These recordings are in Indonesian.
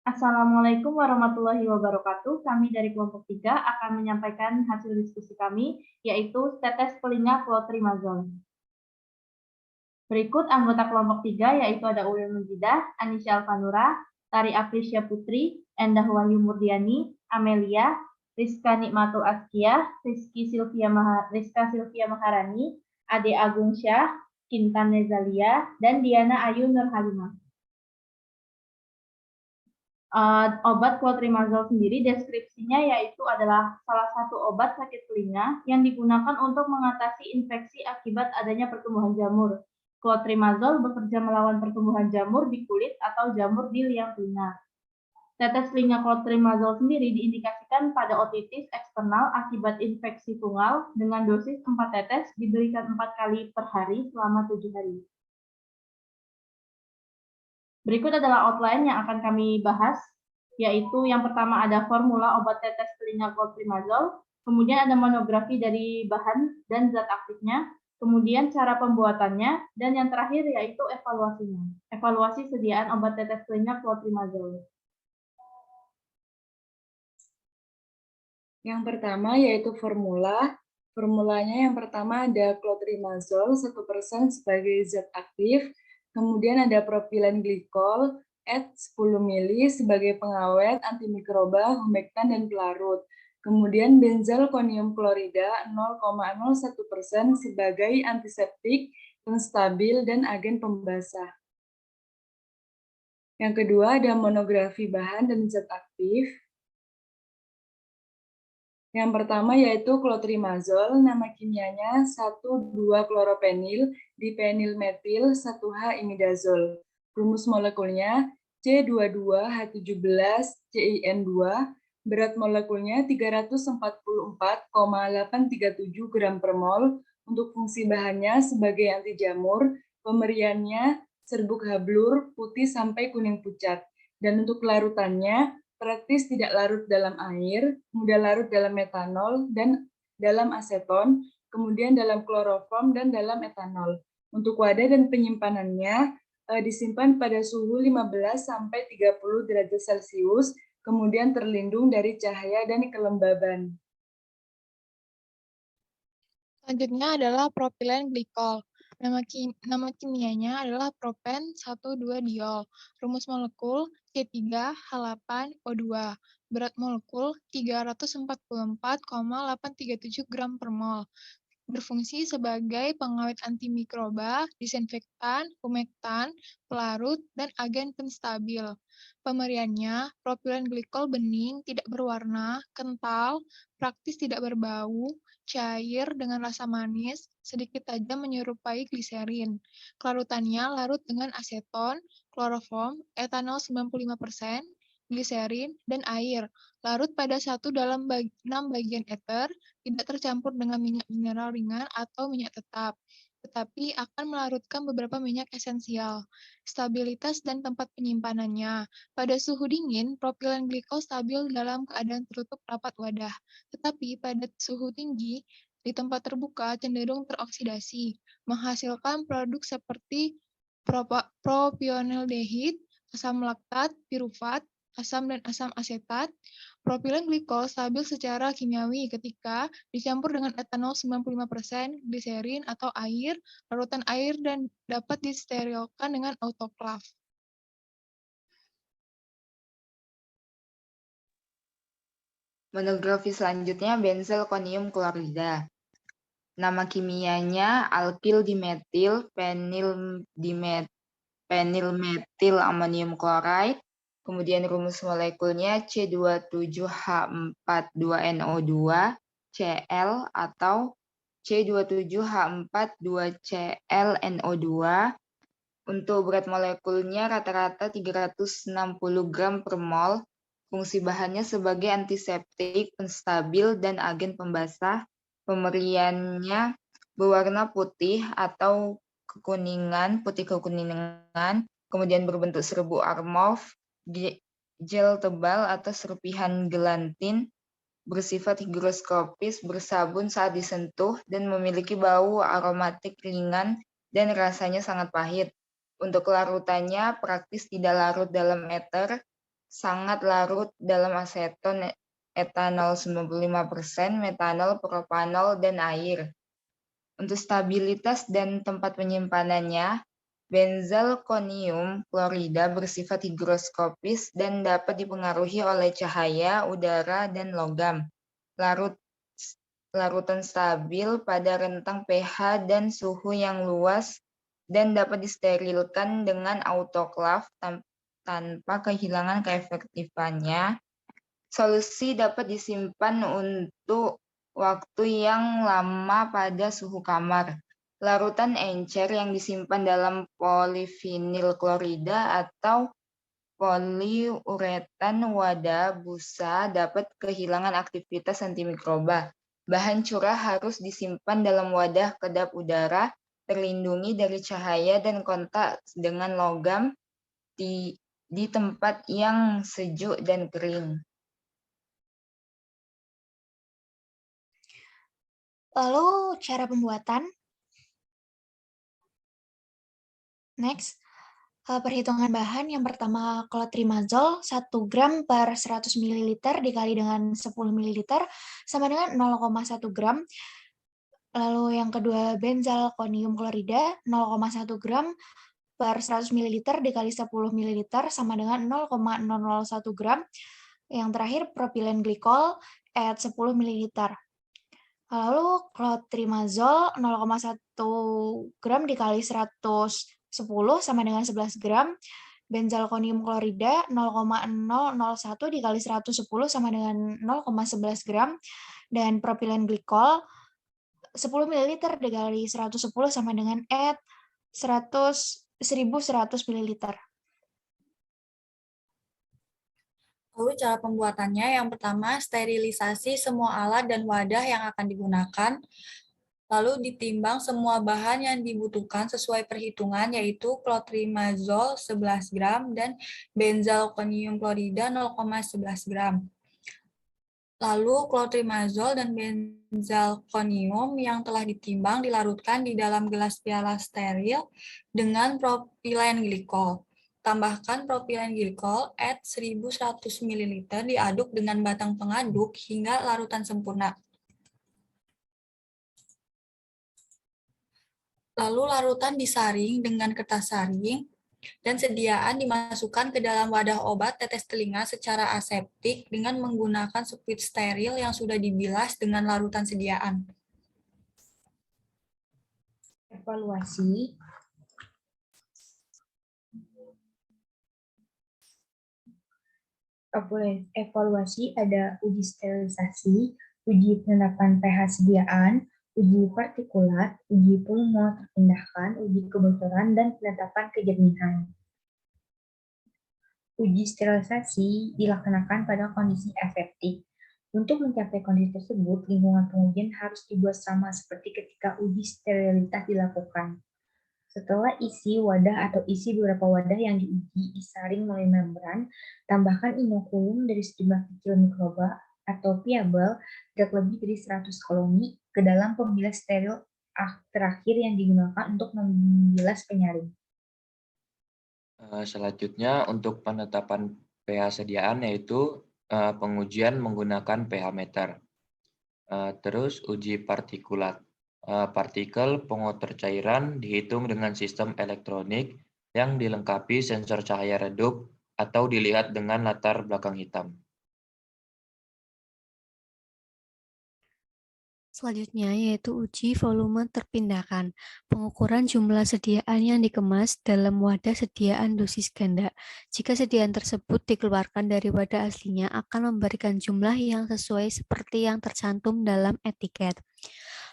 Assalamualaikum warahmatullahi wabarakatuh. Kami dari kelompok 3 akan menyampaikan hasil diskusi kami, yaitu tetes telinga clotrimazole. Berikut anggota kelompok 3, yaitu ada Ulil Mujidah, Anisya Alfanura, Tari Aprisya Putri, Endah Wahyu Murdiani, Amelia, Rizka Nikmatul Azkiyah, Rizka Silvia Maharani, Ade Agung Syah, Kintan Nezalia, dan Diana Ayu Nurhalimah. Obat clotrimazole sendiri deskripsinya yaitu adalah salah satu obat sakit telinga yang digunakan untuk mengatasi infeksi akibat adanya pertumbuhan jamur. Clotrimazole bekerja melawan pertumbuhan jamur di kulit atau jamur di liang telinga. Tetes telinga clotrimazole sendiri diindikasikan pada otitis eksternal akibat infeksi fungal dengan dosis 4 tetes diberikan 4 kali per hari selama 7 hari. Berikut adalah outline yang akan kami bahas, yaitu yang pertama ada formula obat tetes telinga clotrimazole, kemudian ada monografi dari bahan dan zat aktifnya, kemudian cara pembuatannya, dan yang terakhir yaitu evaluasinya. Evaluasi sediaan obat tetes telinga clotrimazole. Yang pertama yaitu formula. Formulanya yang pertama ada clotrimazole 1% sebagai zat aktif, kemudian ada propilen glikol 10 ml sebagai pengawet, antimikroba, humektan, dan pelarut. Kemudian benzalkonium klorida 0,01% sebagai antiseptik, penstabil, dan agen pembasah. Yang kedua ada monografi bahan dan zat aktif. Yang pertama yaitu clotrimazole, nama kimianya 1,2-kloropenil dipenil metil 1H-imidazol. Rumus molekulnya C22H17CIN2, berat molekulnya 344,837 gram per mol. Untuk fungsi bahannya sebagai anti jamur, pemberiannya serbuk hablur putih sampai kuning pucat. Dan untuk larutannya praktis tidak larut dalam air, mudah larut dalam metanol dan dalam aseton, kemudian dalam kloroform dan dalam etanol. Untuk wadah dan penyimpanannya disimpan pada suhu 15-30 derajat Celcius, kemudian terlindung dari cahaya dan kelembaban. Selanjutnya adalah propilen glikol. Nama kimianya adalah propen 1,2-diol. Rumus molekul C3H8O2. Berat molekul 344,837 gram per mol. Berfungsi sebagai pengawet antimikroba, disinfektan, humektan, pelarut, dan agen penstabil. Pemberiannya, propilen glikol bening, tidak berwarna, kental, praktis tidak berbau, cair dengan rasa manis, sedikit tajam menyerupai gliserin. Kelarutannya larut dengan aseton, kloroform, etanol 95%, gliserin, dan air. Larut pada 1/6 bagian eter, tidak tercampur dengan minyak mineral ringan atau minyak tetap, tetapi akan melarutkan beberapa minyak esensial. Stabilitas dan tempat penyimpanannya. Pada suhu dingin, propilen glikol stabil dalam keadaan tertutup rapat wadah, tetapi pada suhu tinggi, di tempat terbuka cenderung teroksidasi, menghasilkan produk seperti propionaldehid, asam laktat, pirufat, asam dan asam asetat. Propilen glikol stabil secara kimiawi ketika dicampur dengan etanol 95%, gliserin atau air, larutan air, dan dapat disterilkan dengan autoklav. Monografi selanjutnya benzalkonium klorida. Nama kimianya alkil dimetil penilmetil amonium klorida. Kemudian rumus molekulnya C27H42NO2 Cl atau C27H42ClNO2. Untuk berat molekulnya rata-rata 360 gram per mol. Fungsi bahannya sebagai antiseptik, penstabil, dan agen pembasah. Pemberiannya berwarna putih atau kekuningan, putih kekuningan, kemudian berbentuk serbuk armov, gel tebal atau serpihan gelatin, bersifat higroskopis, bersabun saat disentuh, dan memiliki bau aromatik ringan dan rasanya sangat pahit. Untuk larutannya praktis tidak larut dalam eter, sangat larut dalam aseton, etanol 95%, metanol, propanol, dan air. Untuk stabilitas dan tempat penyimpanannya, benzalkonium klorida bersifat higroskopis dan dapat dipengaruhi oleh cahaya, udara, dan logam. Larutan stabil pada rentang pH dan suhu yang luas dan dapat disterilkan dengan autoklav tanpa kehilangan keefektifannya. Solusi dapat disimpan untuk waktu yang lama pada suhu kamar. Larutan encer yang disimpan dalam polivinil klorida atau poliuretan wadah busa dapat kehilangan aktivitas antimikroba. Bahan curah harus disimpan dalam wadah kedap udara, terlindungi dari cahaya dan kontak dengan logam di tempat yang sejuk dan kering. Lalu cara pembuatan. Next, perhitungan bahan yang pertama clotrimazole 1 gram per 100 ml dikali dengan 10 ml sama dengan 0,1 gram. Lalu yang kedua benzalkonium klorida 0,1 gram per 100 ml dikali 10 ml sama dengan 0,001 gram. Yang terakhir propilen glikol at 10 ml. Lalu clotrimazole 0,1 gram dikali 110 sama dengan 11 gram. Benzalkonium klorida 0,001 dikali 110 sama dengan 0,11 gram. Dan propilen glikol 10 ml dikali 110 sama dengan 1100 ml. Lalu cara pembuatannya yang pertama sterilisasi semua alat dan wadah yang akan digunakan. Lalu ditimbang semua bahan yang dibutuhkan sesuai perhitungan yaitu clotrimazole 11 gram dan benzalkonium klorida 0,11 gram. Lalu clotrimazole dan benzalkonium yang telah ditimbang dilarutkan di dalam gelas piala steril dengan propilen glikol. Tambahkan propilen glikol at 1100 ml diaduk dengan batang pengaduk hingga larutan sempurna. Lalu larutan disaring dengan kertas saring dan sediaan dimasukkan ke dalam wadah obat tetes telinga secara aseptik dengan menggunakan squid steril yang sudah dibilas dengan larutan sediaan. Evaluasi. Evaluasi ada uji sterilisasi, uji penerapan pH sediaan, uji partikulat, uji volume terpindahkan, uji kebocoran, dan penetapan kejernihan. Uji sterilisasi dilaksanakan pada kondisi aseptik. Untuk mencapai kondisi tersebut, lingkungan pengujian harus dibuat sama seperti ketika uji sterilitas dilakukan. Setelah isi wadah atau isi beberapa wadah yang diuji disaring melalui membran, tambahkan inokulum dari sejumlah kecil mikroba atau viabel tidak lebih dari 100 koloni ke dalam pembilas steril terakhir yang digunakan untuk membilas penyaring. Selanjutnya untuk penetapan pH sediaan yaitu pengujian menggunakan pH meter. Terus uji partikulat. Partikel pengukur cairan dihitung dengan sistem elektronik yang dilengkapi sensor cahaya redup atau dilihat dengan latar belakang hitam. Selanjutnya yaitu uji volume terpindahkan, pengukuran jumlah sediaan yang dikemas dalam wadah sediaan dosis ganda. Jika sediaan tersebut dikeluarkan dari wadah aslinya akan memberikan jumlah yang sesuai seperti yang tercantum dalam etiket.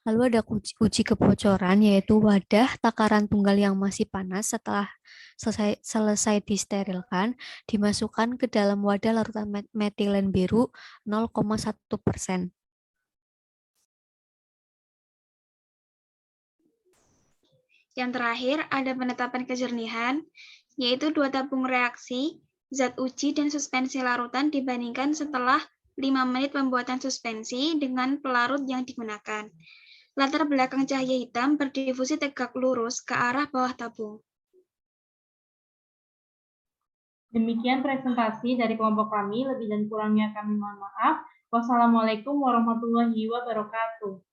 Lalu ada uji kebocoran yaitu wadah takaran tunggal yang masih panas setelah selesai disterilkan dimasukkan ke dalam wadah larutan metilen biru 0,1%. Yang terakhir, ada penetapan kejernihan, yaitu 2 tabung reaksi, zat uji dan suspensi larutan dibandingkan setelah 5 menit pembuatan suspensi dengan pelarut yang digunakan. Latar belakang cahaya hitam berdifusi tegak lurus ke arah bawah tabung. Demikian presentasi dari kelompok kami, lebih dan kurangnya kami mohon maaf. Wassalamualaikum warahmatullahi wabarakatuh.